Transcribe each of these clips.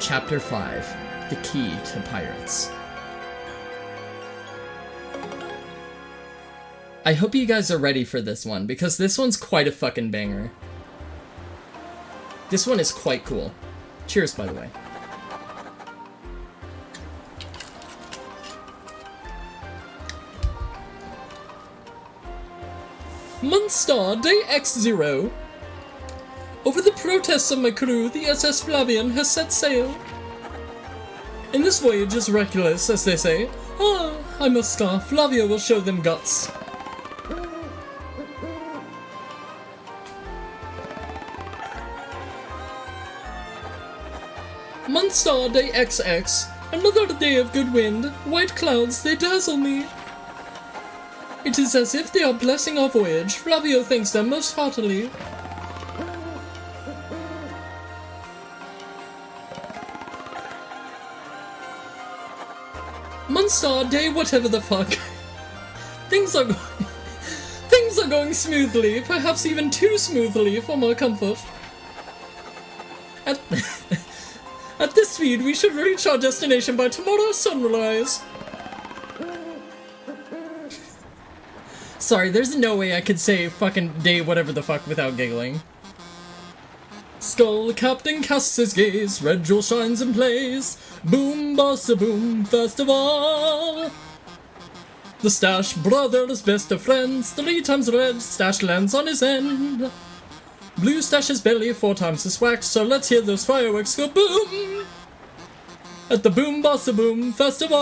Chapter 5, The Key to Pirates. I hope you guys are ready for this one, because this one's quite a fucking banger. This one is quite cool. Cheers, by the way. Month star, day X0. Over the protests of my crew, the SS Flavian has set sail. And this voyage is reckless, as they say. Ah, I must scoff. Flavio will show them guts. Month star, day XX. Another day of good wind. White clouds, they dazzle me. It is as if they are blessing our voyage. Flavio thanks them most heartily. Monthstar day whatever the fuck. Things are going smoothly, perhaps even too smoothly for my comfort. At this speed, we should reach our destination by tomorrow's sunrise. Sorry, there's no way I could say fucking day whatever the fuck without giggling. Skull captain casts his gaze, red jewel shines and plays. Boom, bossa boom, festival. The Stash brothers, best of friends. 3 times red, Stash lands on his end. Blue Stash's belly, 4 times his wax. So let's hear those fireworks go boom at the boom, bossa boom festival.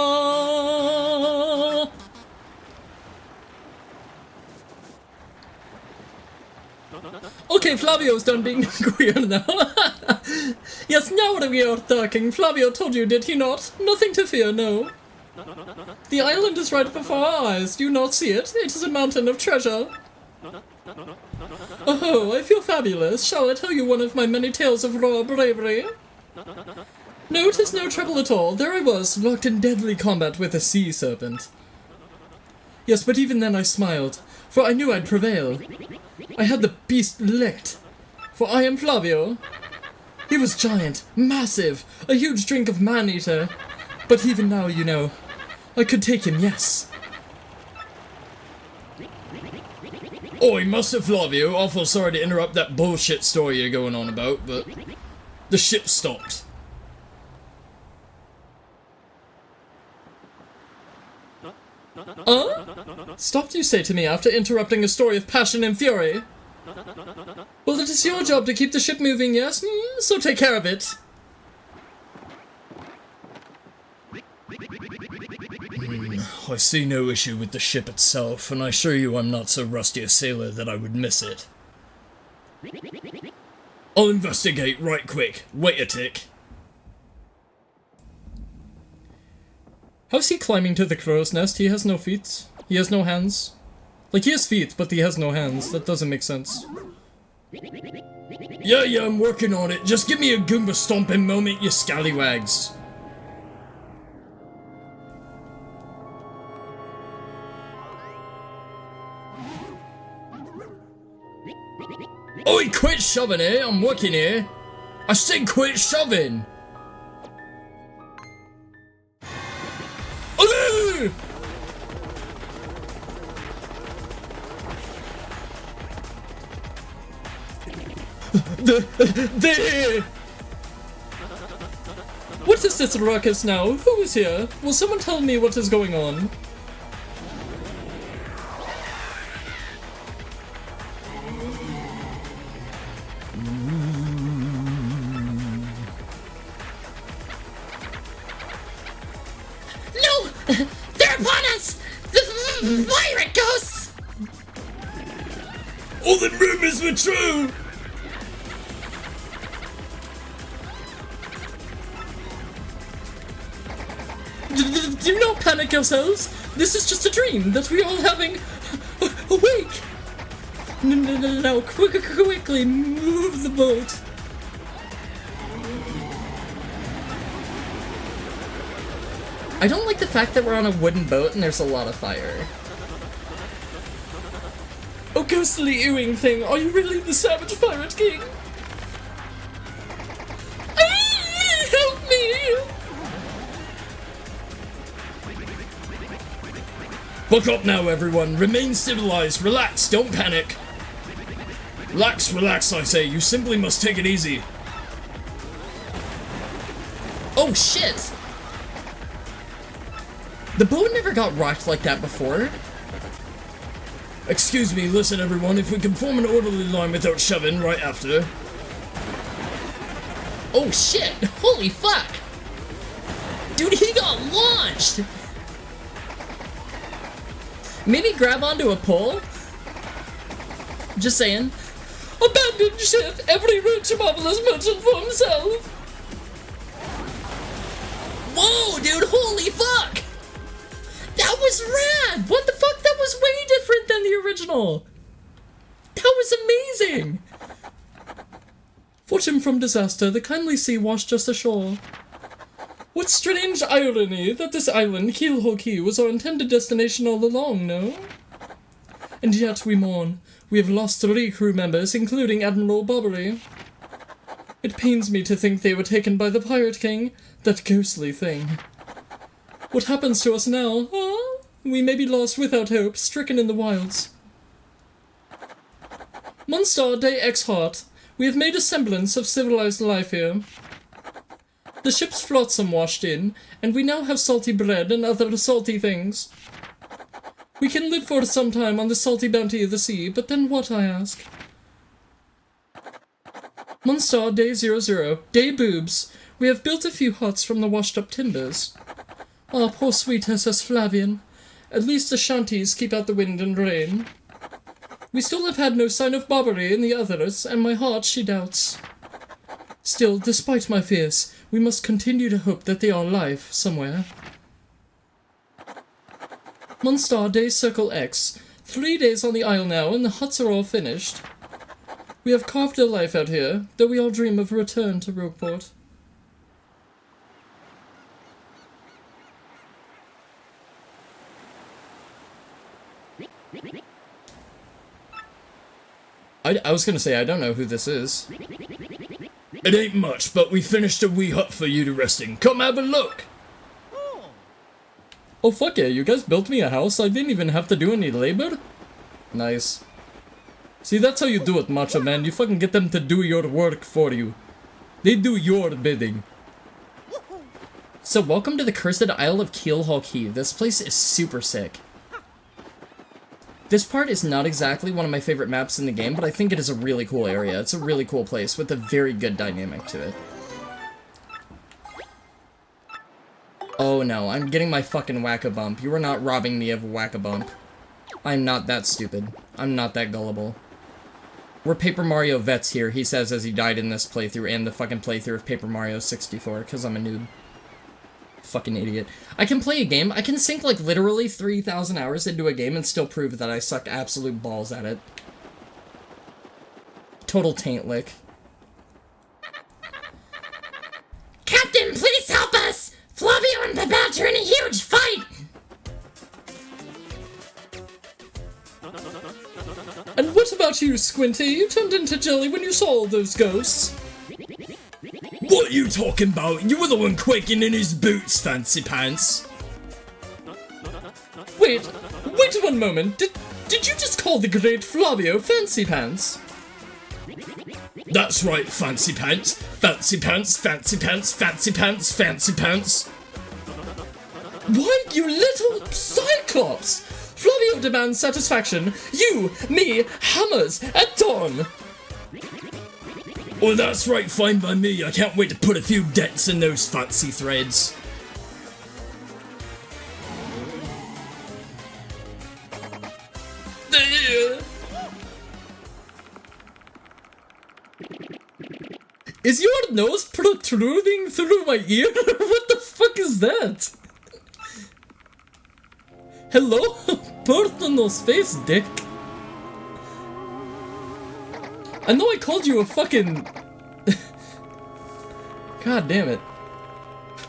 Okay, Flavio's done being queer now. Yes, now we are talking. Flavio told you, did he not? Nothing to fear, no. The island is right before our eyes. Do you not see it? It is a mountain of treasure. Oh, I feel fabulous. Shall I tell you one of my many tales of raw bravery? No, it is no trouble at all. There I was, locked in deadly combat with a sea serpent. Yes, but even then I smiled, for I knew I'd prevail. I had the beast licked, for I am Flavio. He was giant, massive, a huge drink of man-eater. But even now, you know, I could take him, yes. Oi, Master Flavio, awful sorry to interrupt that bullshit story you're going on about, but the ship stopped. Stopped, you say to me, after interrupting a story of passion and fury? Well, it is your job to keep the ship moving, yes? So take care of it. I see no issue with the ship itself, and I assure you I'm not so rusty a sailor that I would miss it. I'll investigate right quick. Wait a tick. How's he climbing to the crow's nest? He has no feet. He has no hands. Like, he has feet, but he has no hands. That doesn't make sense. Yeah, I'm working on it. Just give me a Goomba stomping moment, you scallywags. Oi, quit shoving, eh? I'm working here. I said quit shoving. What is this ruckus now? Who is here? Will someone tell me what is going on? No! They're upon us! The pirate ghosts! All the rumors were true! Do not panic yourselves. This is just a dream that we are all having. Awake! No, quickly move the boat. I don't like the fact that we're on a wooden boat and there's a lot of fire. Oh, ghostly Ewing thing, are you really the Savage Pirate King? Help me! Buck up now, everyone. Remain civilized. Relax. Don't panic. Relax, relax, I say. You simply must take it easy. Oh shit! The boat never got rocked like that before. Excuse me, listen everyone, if we can form an orderly line without shoving right after. Oh shit! Holy fuck! Dude, he got launched! Maybe grab onto a pole? Just saying. Abandoned ship! Every rich marvelous merchant for himself! Whoa, dude, holy fuck! That was rad! What the fuck? That was way different than the original! That was amazing! Fortune from disaster, the kindly sea washed us ashore. What strange irony that this island, Keelhaul Key, was our intended destination all along, no? And yet we mourn. We have lost 3 crew members, including Admiral Bobbery. It pains me to think they were taken by the Pirate King, that ghostly thing. What happens to us now, huh? We may be lost without hope, stricken in the wilds. Monstar Day X Heart, we have made a semblance of civilized life here. The ship's flotsam washed in, and we now have salty bread and other salty things. We can live for some time on the salty bounty of the sea, but then what, I ask? Monstar Day 00, Day Boobs, we have built a few huts from the washed-up timbers. Ah, poor sweet SS Flavian. At least the shanties keep out the wind and rain. We still have had no sign of Bobbery in the others, and my heart she doubts. Still, despite my fears, we must continue to hope that they are alive somewhere. Monstar Day Circle X. 3 days on the isle now, and the huts are all finished. We have carved a life out here, though we all dream of a return to Rogueport. I was gonna say, I don't know who this is. It ain't much, but we finished a wee hut for you to rest in. Come have a look! Oh fuck yeah, you guys built me a house? I didn't even have to do any labor? Nice. See, that's how you do it, Macho Man. You fucking get them to do your work for you. They do your bidding. So welcome to the cursed Isle of Keelhaul Key. This place is super sick. This part is not exactly one of my favorite maps in the game, but I think it is a really cool area. It's a really cool place with a very good dynamic to it. Oh no, I'm getting my fucking whack-a-bump. You are not robbing me of a whack-a-bump. I'm not that stupid. I'm not that gullible. We're Paper Mario vets here, he says as he died in this playthrough and the fucking playthrough of Paper Mario 64, because I'm a noob. Fucking idiot. I can play a game, I can sink like literally 3,000 hours into a game and still prove that I suck absolute balls at it. Total taint lick. Captain, please help us! Flavio and Babette are in a huge fight! And what about you, Squinty? You turned into jelly when you saw all those ghosts. What are you talking about? You were the one quaking in his boots, Fancy Pants. Wait one moment. Did you just call the great Flavio Fancy Pants? That's right, Fancy Pants. Fancy Pants, Fancy Pants, Fancy Pants, Fancy Pants. Why, you little Cyclops! Flavio demands satisfaction. You, me, hammers, at dawn. Oh, that's right, fine by me. I can't wait to put a few dents in those fancy threads. Is your nose protruding through my ear? What the fuck is that? Hello? Personal space, dick. I know I called you a fucking... God damn it.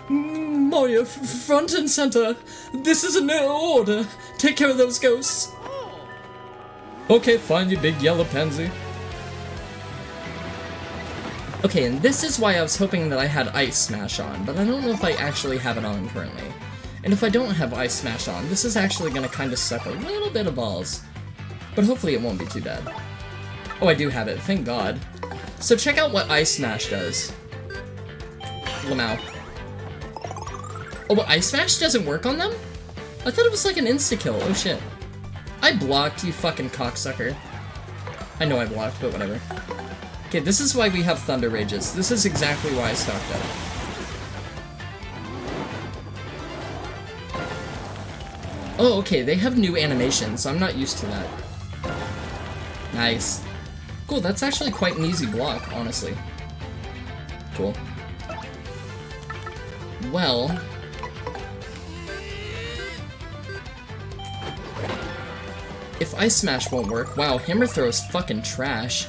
Mario, front and center. This is an order. Take care of those ghosts. Okay, fine, you big yellow pansy. Okay, and this is why I was hoping that I had Ice Smash on, but I don't know if I actually have it on currently. And if I don't have Ice Smash on, this is actually gonna kinda suck a little bit of balls. But hopefully it won't be too bad. Oh, I do have it, thank God. So check out what Ice Smash does. Lamau. Oh, but Ice Smash doesn't work on them? I thought it was like an insta-kill, oh shit. I blocked, you fucking cocksucker. I know I blocked, but whatever. Okay, this is why we have Thunder Rages. This is exactly why I stocked up. Oh, okay, they have new animations. I'm not used to that. Nice. Cool, that's actually quite an easy block, honestly. Cool. Well... if Ice Smash won't work, wow, Hammer Throw is fucking trash.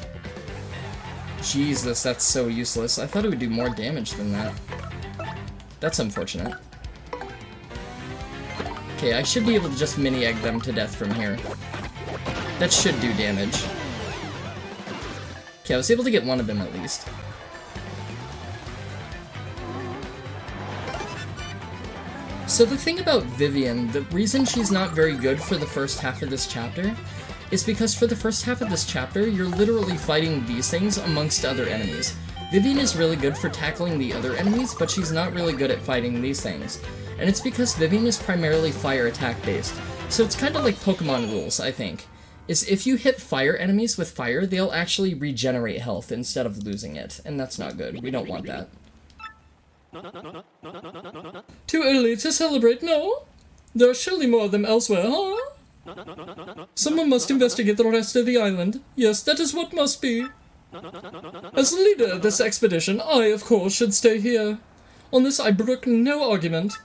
Jesus, that's so useless. I thought it would do more damage than that. That's unfortunate. Okay, I should be able to just mini-egg them to death from here. That should do damage. Okay, I was able to get one of them at least. So the thing about Vivian, the reason she's not very good for the first half of this chapter is because for the first half of this chapter, you're literally fighting these things amongst other enemies. Vivian is really good for tackling the other enemies, but she's not really good at fighting these things. And it's because Vivian is primarily fire attack based. So it's kind of like Pokemon rules, I think. Is if you hit fire enemies with fire, they'll actually regenerate health instead of losing it. And that's not good. We don't want that. Too early to celebrate, no? There are surely more of them elsewhere, huh? Someone must investigate the rest of the island. Yes, that is what must be. As leader of this expedition, I, of course, should stay here. On this I brook no argument.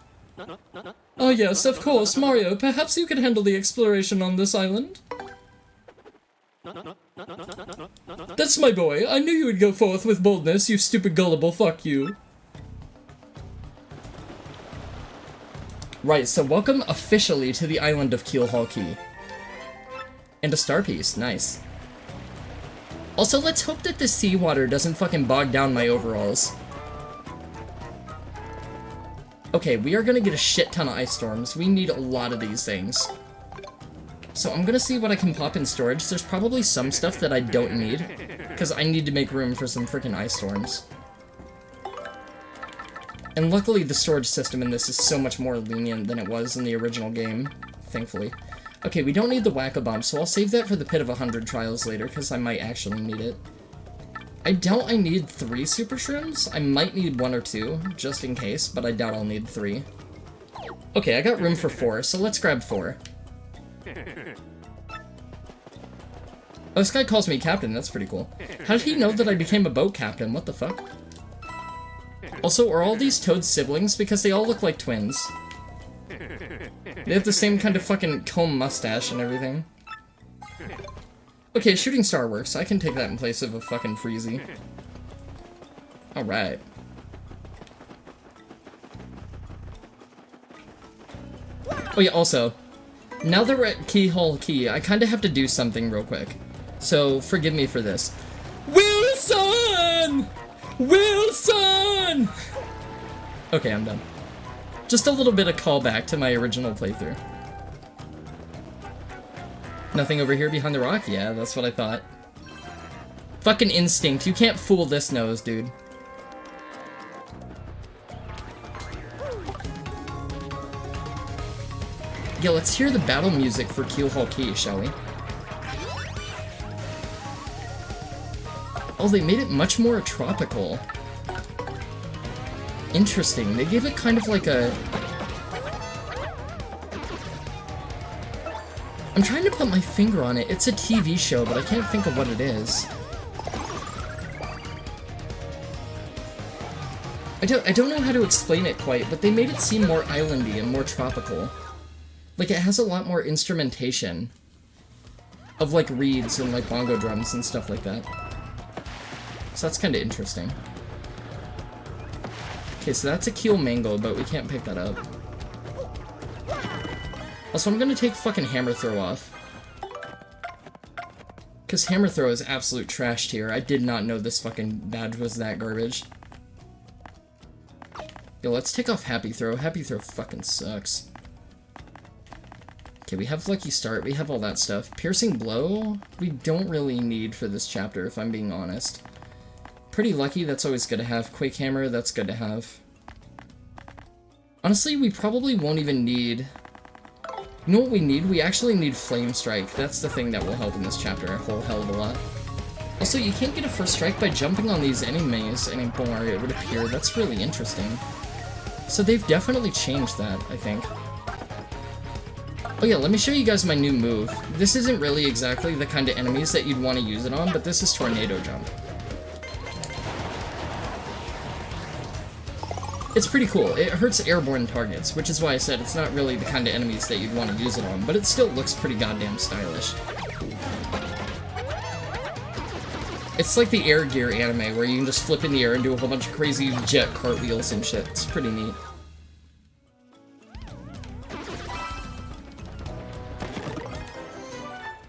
Ah yes, of course, Mario, perhaps you could handle the exploration on this island? That's my boy. I knew you would go forth with boldness, you stupid gullible fuck you. Right, so welcome officially to the island of Keelhaul Key. And a star piece, nice. Also, let's hope that the seawater doesn't fucking bog down my overalls. Okay, we are gonna get a shit ton of ice storms. We need a lot of these things. So I'm gonna see what I can pop in storage. There's probably some stuff that I don't need, because I need to make room for some freaking ice storms. And luckily the storage system in this is so much more lenient than it was in the original game, thankfully. Okay, we don't need the Whack-A-Bump, so I'll save that for the Pit of 100 trials later, because I might actually need it. I doubt I need 3 Super Shrooms. I might need 1 or 2, just in case, but I doubt I'll need 3. Okay, I got room for 4, so let's grab 4. Oh, this guy calls me captain, that's pretty cool. How did he know that I became a boat captain? What the fuck? Also, are all these Toad siblings? Because they all look like twins. They have the same kind of fucking comb mustache and everything. Okay, shooting star works. I can take that in place of a fucking Freezy. Alright. Oh yeah, also, now that we're at Keyhole Key, I kinda have to do something real quick. So, forgive me for this. Wilson! Wilson! Okay, I'm done. Just a little bit of callback to my original playthrough. Nothing over here behind the rock? Yeah, that's what I thought. Fucking instinct, you can't fool this nose, dude. Yeah, let's hear the battle music for Keelhaul Key, shall we? Oh, they made it much more tropical. Interesting. They gave it kind of like a... I'm trying to put my finger on it. It's a TV show, but I can't think of what it is. I don't know how to explain it quite, but they made it seem more islandy and more tropical. Like, it has a lot more instrumentation. Of, like, reeds and, like, bongo drums and stuff like that. So that's kind of interesting. Okay, so that's a Keel Mango, but we can't pick that up. Also, I'm gonna take fucking Hammer Throw off. Because Hammer Throw is absolute trash tier. I did not know this fucking badge was that garbage. Yo, let's take off Happy Throw. Happy Throw fucking sucks. Okay, we have Lucky Start, we have all that stuff. Piercing Blow, we don't really need for this chapter, if I'm being honest. Pretty Lucky, that's always good to have. Quake Hammer, that's good to have. Honestly, we probably won't even need... You know what we need? We actually need Flame Strike. That's the thing that will help in this chapter a whole hell of a lot. Also, you can't get a first strike by jumping on these enemies anymore, it would appear. That's really interesting. So they've definitely changed that, I think. Oh yeah, let me show you guys my new move. This isn't really exactly the kind of enemies that you'd want to use it on, but this is Tornado Jump. It's pretty cool. It hurts airborne targets, which is why I said it's not really the kind of enemies that you'd want to use it on, but it still looks pretty goddamn stylish. It's like the Air Gear anime, where you can just flip in the air and do a whole bunch of crazy jet cartwheels and shit. It's pretty neat.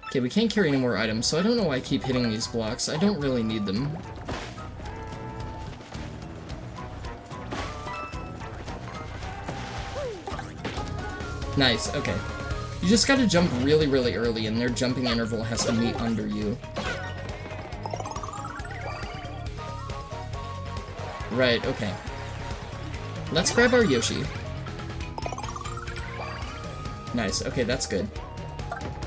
Okay, we can't carry any more items, so I don't know why I keep hitting these blocks. I don't really need them. Nice, okay. You just gotta jump really, really early, and their jumping interval has to meet under you. Right, okay. Let's grab our Yoshi. Nice, okay, that's good.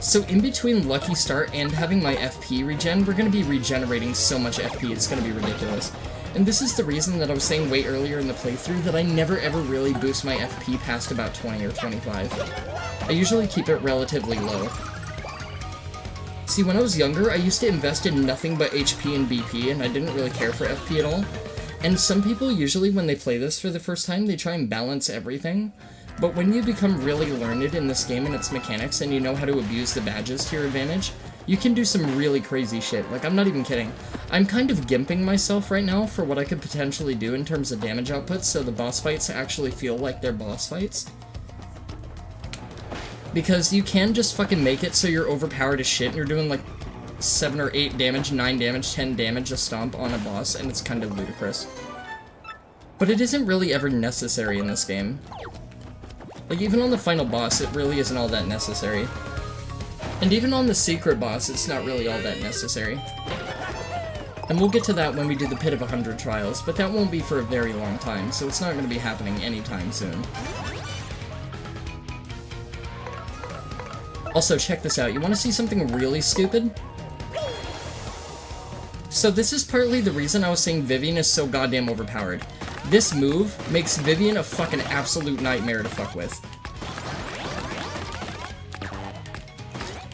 So in between Lucky Start and having my FP regen, we're gonna be regenerating so much FP, it's gonna be ridiculous. And this is the reason that I was saying way earlier in the playthrough that I never ever really boost my FP past about 20 or 25. I usually keep it relatively low. See, when I was younger, I used to invest in nothing but HP and BP, and I didn't really care for FP at all. And some people usually, when they play this for the first time, they try and balance everything. But when you become really learned in this game and its mechanics, and you know how to abuse the badges to your advantage, you can do some really crazy shit. Like, I'm not even kidding. I'm kind of gimping myself right now for what I could potentially do in terms of damage output, so the boss fights actually feel like they're boss fights. Because you can just fucking make it so you're overpowered as shit, and you're doing like 7 or 8 damage, 9 damage, 10 damage a stomp on a boss, and it's kind of ludicrous. But it isn't really ever necessary in this game. Like, even on the final boss, it really isn't all that necessary. And even on the secret boss, it's not really all that necessary. And we'll get to that when we do the Pit of 100 Trials, but that won't be for a very long time, so it's not going to be happening anytime soon. Also, check this out. You want to see something really stupid? So this is partly the reason I was saying Vivian is so goddamn overpowered. This move makes Vivian a fucking absolute nightmare to fuck with.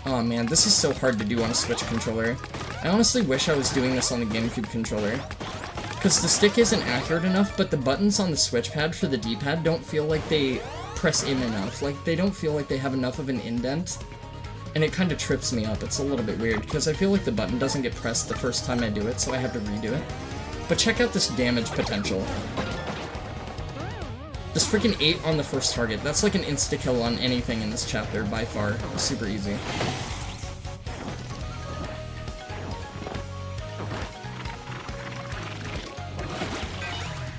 Oh man, this is so hard to do on a Switch controller. I honestly wish I was doing this on the GameCube controller. Because the stick isn't accurate enough, but the buttons on the Switch pad for the D-pad don't feel like they press in enough. Like, they don't feel like they have enough of an indent. And it kind of trips me up. It's a little bit weird, because I feel like the button doesn't get pressed the first time I do it, so I have to redo it. But check out this damage potential. This freaking 8 on the first target. That's like an insta-kill on anything in this chapter, by far. It's super easy.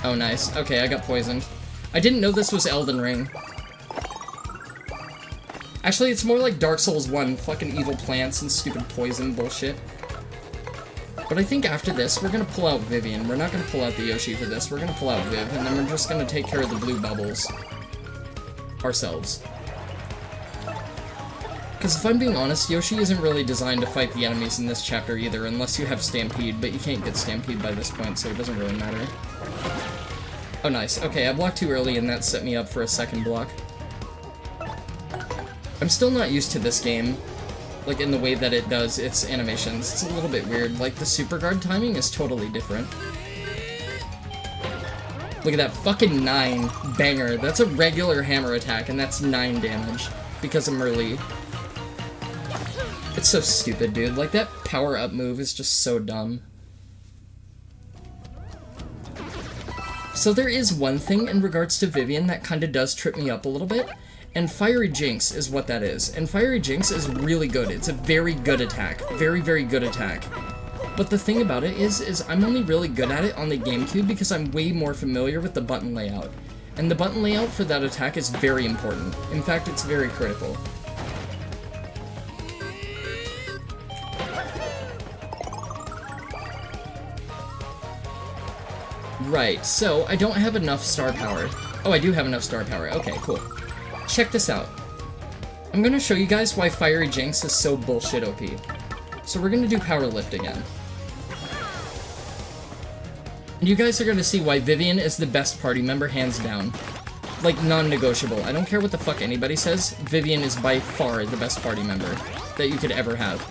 Oh, nice. Okay, I got poisoned. I didn't know this was Elden Ring. Actually, it's more like Dark Souls 1, fucking evil plants and stupid poison bullshit. But I think after this, we're gonna pull out Vivian. We're not gonna pull out the Yoshi for this, we're gonna pull out Viv, and then we're just gonna take care of the blue bubbles ourselves. Because if I'm being honest, Yoshi isn't really designed to fight the enemies in this chapter either, unless you have Stampede, but you can't get Stampede by this point, so it doesn't really matter. Oh, nice. Okay, I blocked too early, and that set me up for a second block. I'm still not used to this game, like, in the way that it does its animations. It's a little bit weird. Like, the super guard timing is totally different. Look at that fucking 9 banger. That's a regular hammer attack, and that's 9 damage, because I'm early. It's so stupid, dude. Like, that power-up move is just so dumb. So there is one thing in regards to Vivian that kinda does trip me up a little bit, and Fiery Jinx is what that is. And Fiery Jinx is really good. It's a very good attack. Very, very good attack. But the thing about it is I'm only really good at it on the GameCube because I'm way more familiar with the button layout. And the button layout for that attack is very important. In fact, it's very critical. Right, so I don't have enough star power. Oh, I do have enough star power. Okay, cool. Check this out. I'm gonna show you guys why Fiery Jinx is so bullshit OP. So we're gonna do Power Lift again. And you guys are gonna see why Vivian is the best party member, hands down. Like, non-negotiable. I don't care what the fuck anybody says, Vivian is by far the best party member that you could ever have.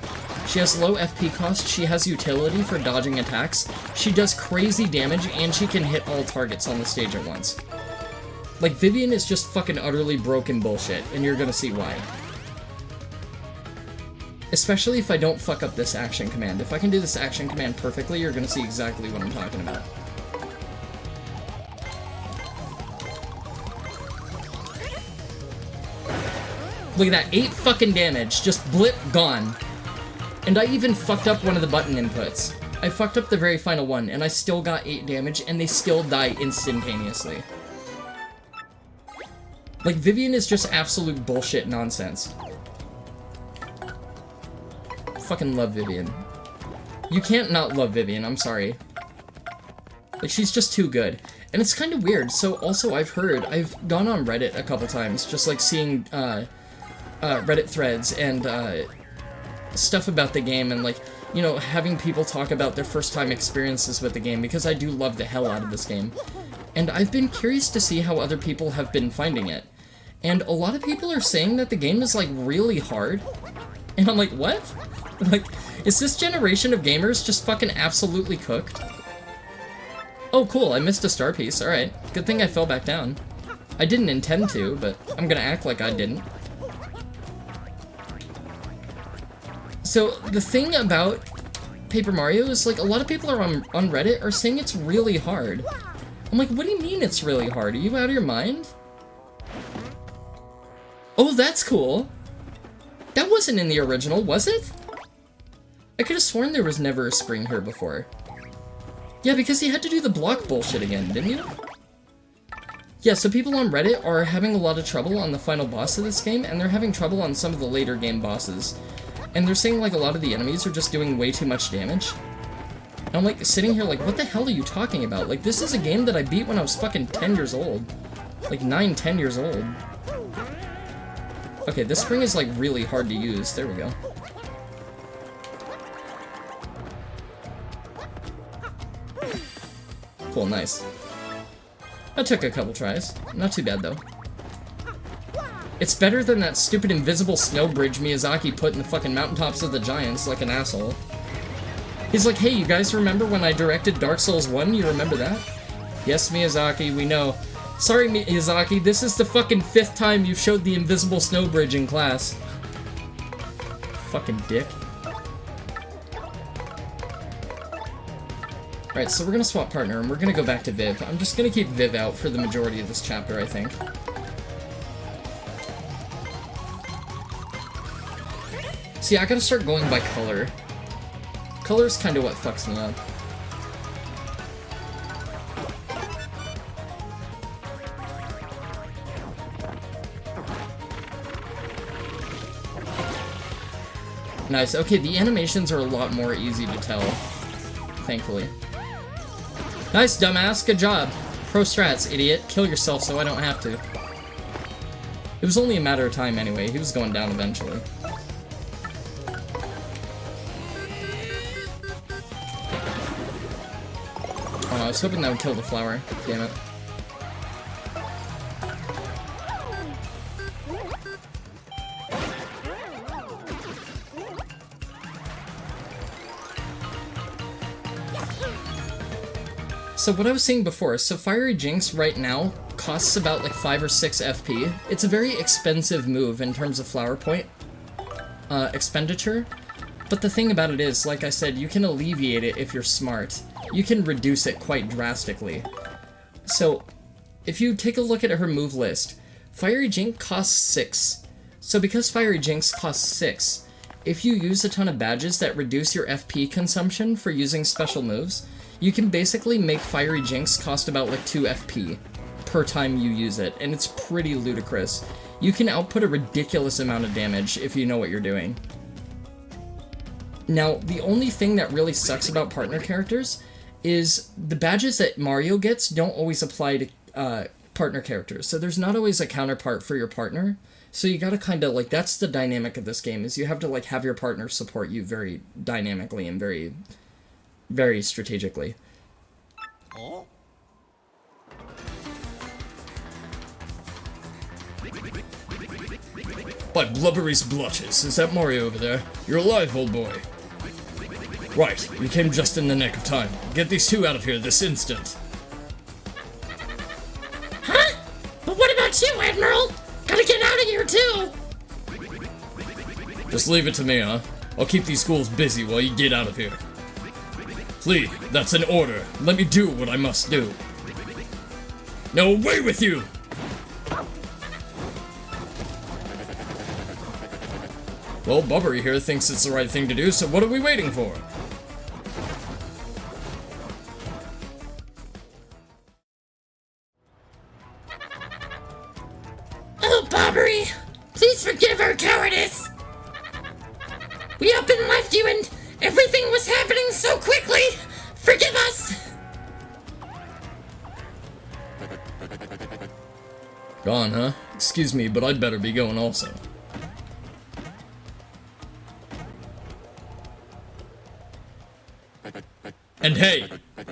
She has low FP cost, she has utility for dodging attacks, she does crazy damage, and she can hit all targets on the stage at once. Like, Vivian is just fucking utterly broken bullshit, and you're gonna see why. Especially if I don't fuck up this action command. If I can do this action command perfectly, you're gonna see exactly what I'm talking about. Look at that, 8 fucking damage, just blip, gone. And I even fucked up one of the button inputs. I fucked up the very final one, and I still got 8 damage, and they still die instantaneously. Like, Vivian is just absolute bullshit nonsense. Fucking love Vivian. You can't not love Vivian, I'm sorry. Like, she's just too good. And it's kind of weird, so also I've gone on Reddit a couple times, just like seeing, Reddit threads and, stuff about the game and, like, you know, having people talk about their first time experiences with the game, because I do love the hell out of this game. And I've been curious to see how other people have been finding it. And a lot of people are saying that the game is, like, really hard. And I'm like, what? Like, is this generation of gamers just fucking absolutely cooked? Oh, cool, I missed a star piece, alright. Good thing I fell back down. I didn't intend to, but I'm gonna act like I didn't. So, the thing about Paper Mario is, like, a lot of people are on Reddit are saying it's really hard. I'm like, what do you mean it's really hard? Are you out of your mind? Oh, that's cool. That wasn't in the original, was it? I could have sworn there was never a spring here before. Yeah, because you had to do the block bullshit again, didn't you? Yeah, so people on Reddit are having a lot of trouble on the final boss of this game, and they're having trouble on some of the later game bosses. And they're saying, like, a lot of the enemies are just doing way too much damage. And I'm, like, sitting here like, what the hell are you talking about? Like, this is a game that I beat when I was fucking 10 years old. Like, 9, 10 years old. Okay, this spring is, like, really hard to use. There we go. Cool, nice. That took a couple tries. Not too bad, though. It's better than that stupid invisible snow bridge Miyazaki put in the fucking mountaintops of the giants like an asshole. He's like, hey, you guys remember when I directed Dark Souls 1? You remember that? Yes, Miyazaki, we know. Sorry, Miyazaki, this is the fucking 5th time you've showed the invisible snow bridge in class. Fucking dick. Alright, so we're gonna swap partner, and we're gonna go back to Viv. I'm just gonna keep Viv out for the majority of this chapter, I think. See, I gotta start going by color. Color's kinda what fucks me up. Nice, okay, the animations are a lot more easy to tell. Thankfully. Nice, dumbass, good job. Pro strats, idiot. Kill yourself so I don't have to. It was only a matter of time anyway, he was going down eventually. Oh, I was hoping that would kill the flower. Damn it. So what I was saying before, so Fiery Jinx right now costs about like 5 or 6 FP. It's a very expensive move in terms of flower point expenditure. But the thing about it is, like I said, you can alleviate it if you're smart. You can reduce it quite drastically. So, if you take a look at her move list, Fiery Jinx costs 6. So because Fiery Jinx costs 6, if you use a ton of badges that reduce your FP consumption for using special moves, you can basically make Fiery Jinx cost about like 2 FP. per time you use it, and it's pretty ludicrous. You can output a ridiculous amount of damage if you know what you're doing. Now, the only thing that really sucks about partner characters is the badges that Mario gets don't always apply to partner characters, so there's not always a counterpart for your partner. So you gotta kind of, like, that's the dynamic of this game, is you have to, like, have your partner support you very dynamically and very, very strategically. By blubbery's blotches, is that Mario over there? You're alive, old boy. Right, you came just in the nick of time. Get these two out of here this instant. Huh? But what about you, Admiral? Gotta get out of here, too! Just leave it to me, huh? I'll keep these ghouls busy while you get out of here. Flee, that's an order. Let me do what I must do. Now away with you! Well, Bubbery here thinks it's the right thing to do, so what are we waiting for? Oh, Bobbery! Please forgive our cowardice! We up and left you and everything was happening so quickly! Forgive us! Gone, huh? Excuse me, but I'd better be going also. And hey,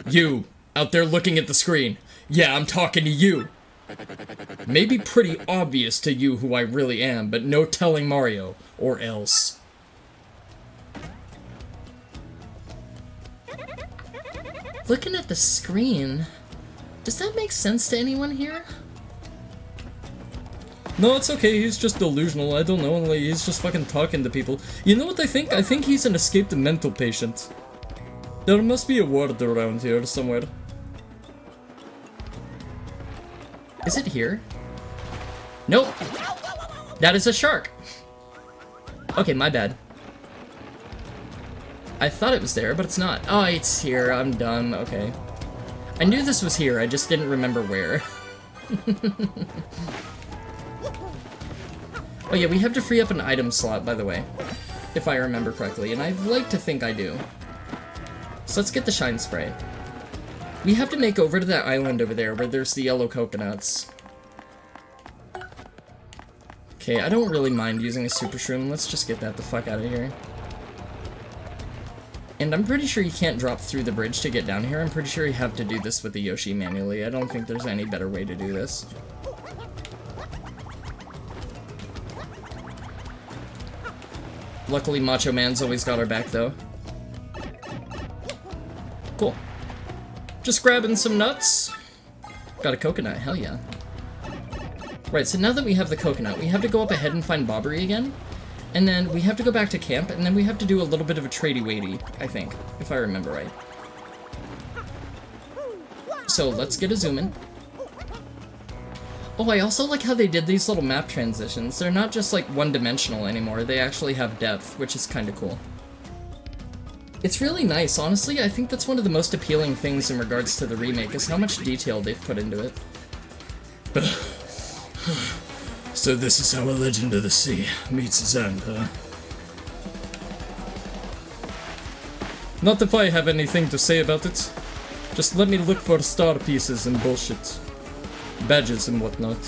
you, out there looking at the screen. Yeah, I'm talking to you. Maybe pretty obvious to you who I really am, but no telling Mario, or else. Looking at the screen, does that make sense to anyone here? No, it's okay, he's just delusional, I don't know, like, he's just fucking talking to people. You know what I think? I think he's an escaped mental patient. There must be a word around here somewhere. Is it here? Nope. That is a shark. Okay, my bad. I thought it was there, but it's not. Oh, it's here. I'm dumb. Okay. I knew this was here, I just didn't remember where. Oh yeah, we have to free up an item slot, by the way. If I remember correctly, and I'd like to think I do. So let's get the shine spray. We have to make over to that island over there where there's the yellow coconuts. Okay, I don't really mind using a super shroom. Let's just get that the fuck out of here. And I'm pretty sure you can't drop through the bridge to get down here. I'm pretty sure you have to do this with the Yoshi manually. I don't think there's any better way to do this. Luckily, Macho Man's always got our back, though. Cool. Just grabbing some nuts. Got a coconut, hell yeah. Right, so now that we have the coconut, we have to go up ahead and find Bobbery again. And then we have to go back to camp, and then we have to do a little bit of a tradey-waity, I think, if I remember right. So let's get a zoom in. Oh, I also like how they did these little map transitions. They're not just like one-dimensional anymore, they actually have depth, which is kind of cool. It's really nice, honestly. I think that's one of the most appealing things in regards to the remake, is how much detail they've put into it. So this is how a Legend of the Sea meets its end, huh? Not if I have anything to say about it. Just let me look for star pieces and bullshit. Badges and whatnot.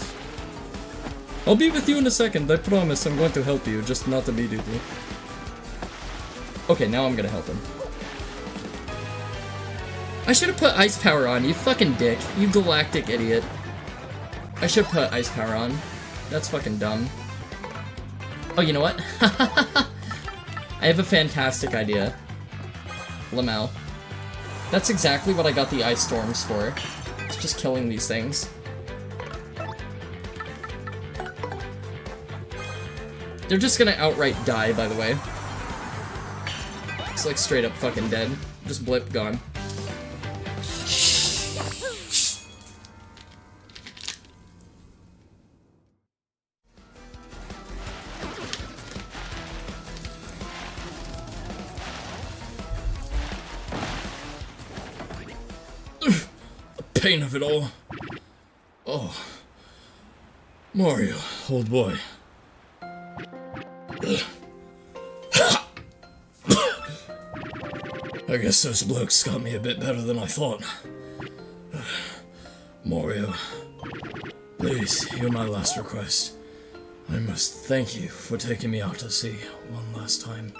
I'll be with you in a second, I promise I'm going to help you, just not immediately. Okay, now I'm gonna help him. I should have put ice power on, you fucking dick. You galactic idiot. I should put ice power on. That's fucking dumb. Oh, you know what? I have a fantastic idea. Lamau. That's exactly what I got the ice storms for. It's just killing these things. They're just gonna outright die, by the way. It's like straight up fucking dead. Just blip, gone. The pain of it all. Oh. Mario, old boy. I guess those blokes got me a bit better than I thought. Mario, please hear my last request. I must thank you for taking me out to sea one last time.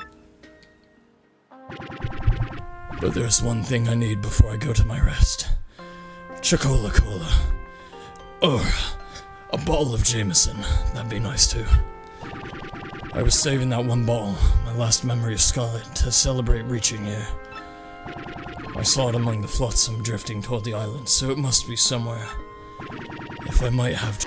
But there's one thing I need before I go to my rest. Chocola Cola. Or a bottle of Jameson. That'd be nice too. I was saving that one bottle, my last memory of Scarlet, to celebrate reaching here. I saw it among the flotsam drifting toward the island, so it must be somewhere. If I might have...